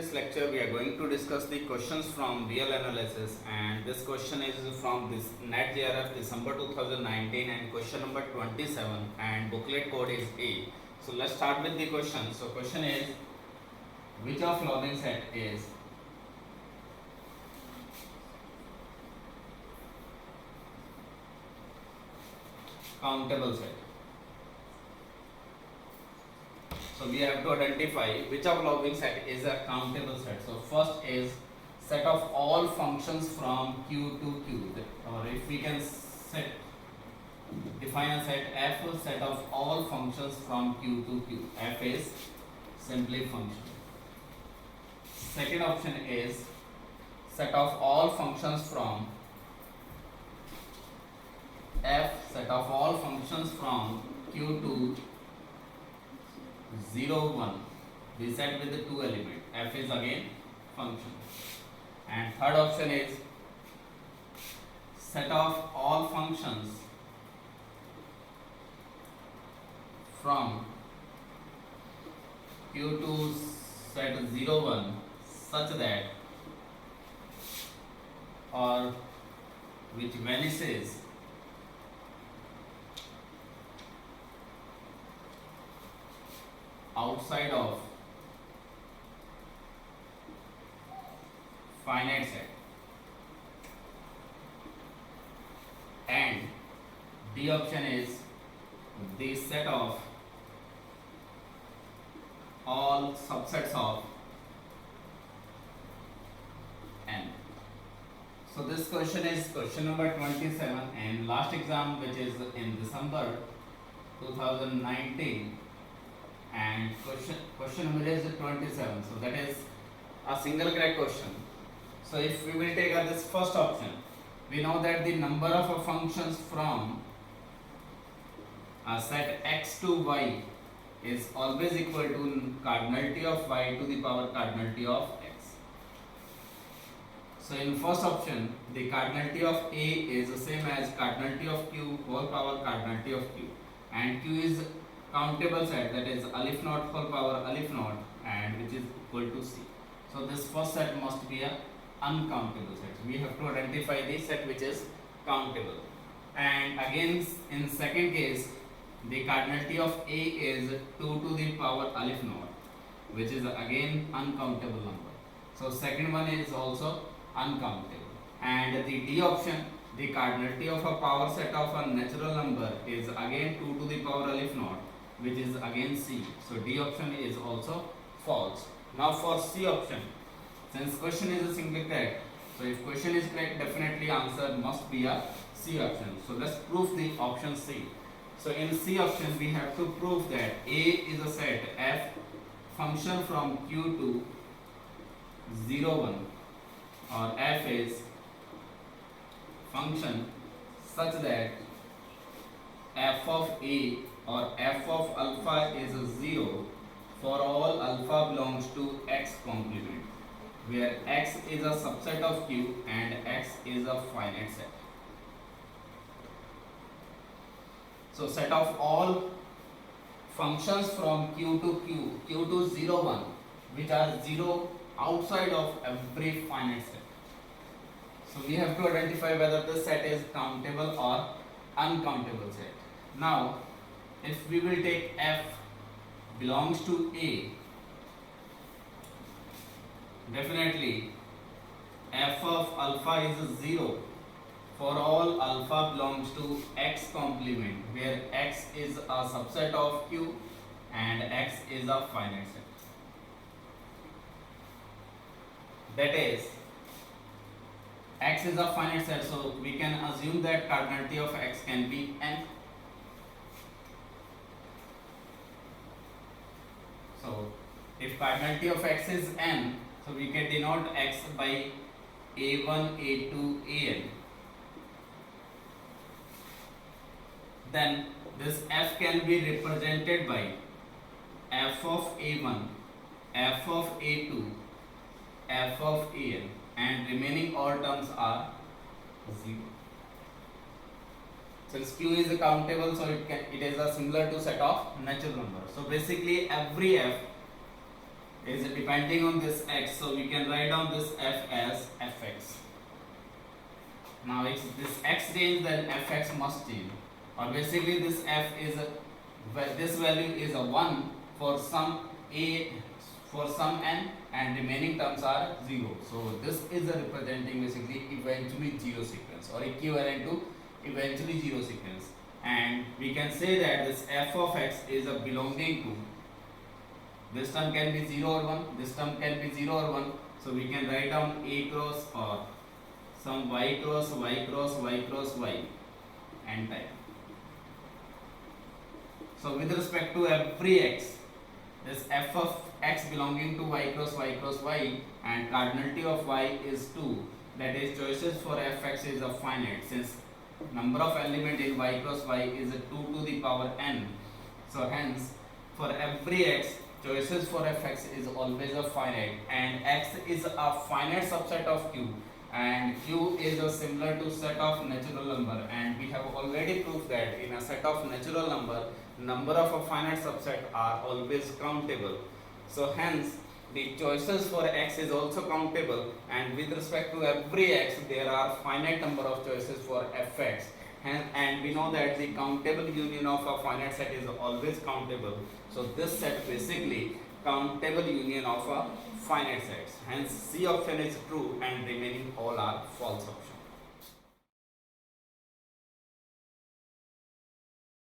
this lecture we are going to discuss the questions from real analysis, and this question is from this NET JRF December 2019 and question number 27 and booklet code is A. So let's start with the question. So question is, which of following set is countable set? So we have to identify which of following set is a countable set. So first is set of all functions from Q to Q, or if we can define a set F, set of all functions from Q to Q. F is simply function. Second option is set of all functions from F, set of all functions from Q to 0, 1. We set with the two element. F is again function. And third option is set of all functions from Q to set 0, 1 such that or which vanishes outside of finite set. And D option is the set of all subsets of N. So this question is question number 27, and last exam, which is in December 2019, and question number is 27. So that is a single crack question. So if we will take this first option, we know that the number of functions from a set x to y is always equal to cardinality of y to the power cardinality of x. So in first option, the cardinality of A is the same as cardinality of Q whole power cardinality of Q, and Q is countable set, that is alif naught whole power alif naught, and which is equal to C. So this first set must be a uncountable set. We have to identify the set which is countable. And again in second case, the cardinality of A is 2 to the power alif naught, which is again uncountable number. So second one is also uncountable. And the D option, the cardinality of a power set of a natural number is again 2 to the power alif naught, which is again C. So D option is also false. Now for C option, since question is a single correct, so if question is correct, definitely answer must be a C option. So let's prove the option C. So in C option, we have to prove that A is a set F function from Q to 0, 1, or F is function such that F of A or F of alpha is 0 for all alpha belongs to X complement, where X is a subset of Q and X is a finite set. So set of all functions from Q to 0, 1, which are 0 outside of every finite set. So we have to identify whether the set is countable or uncountable set. Now if we will take F belongs to A, definitely F of alpha is 0 for all alpha belongs to X complement, where X is a subset of Q and X is a finite set. That is, X is a finite set, so we can assume that cardinality of X can be N. So if cardinality of X is N, so we can denote X by A1, A2, An. Then this F can be represented by F of A1, F of A2, F of An, and remaining all terms are 0. Since Q is countable, so it is a similar to set of natural number. So basically every F is depending on this x, so we can write down this f as fx. Now if this x change, then fx must change, or basically this f is this value is a 1 for some a, for some n, and remaining terms are 0. So this is a representing basically eventually zero sequence, or equivalent to eventually zero sequence, and we can say that this f of x is a belonging to, this term can be 0 or 1, this term can be 0 or 1, so we can write down a cross or some y cross y cross y cross y n type. So with respect to every x, this f of x belonging to y cross y, and cardinality of y is 2, that is choices for fx is a finite, since number of element in y cross y is 2 to the power n. So hence for every x, choices for fx is always a finite, and x is a finite subset of q, and q is a similar to set of natural number, and we have already proved that in a set of natural number of a finite subset are always countable. So hence the choices for x is also countable, and with respect to every x there are finite number of choices for fx, and we know that the countable union of a finite set is always countable. So this set basically countable union of a finite sets, hence C option is true and remaining all are false option.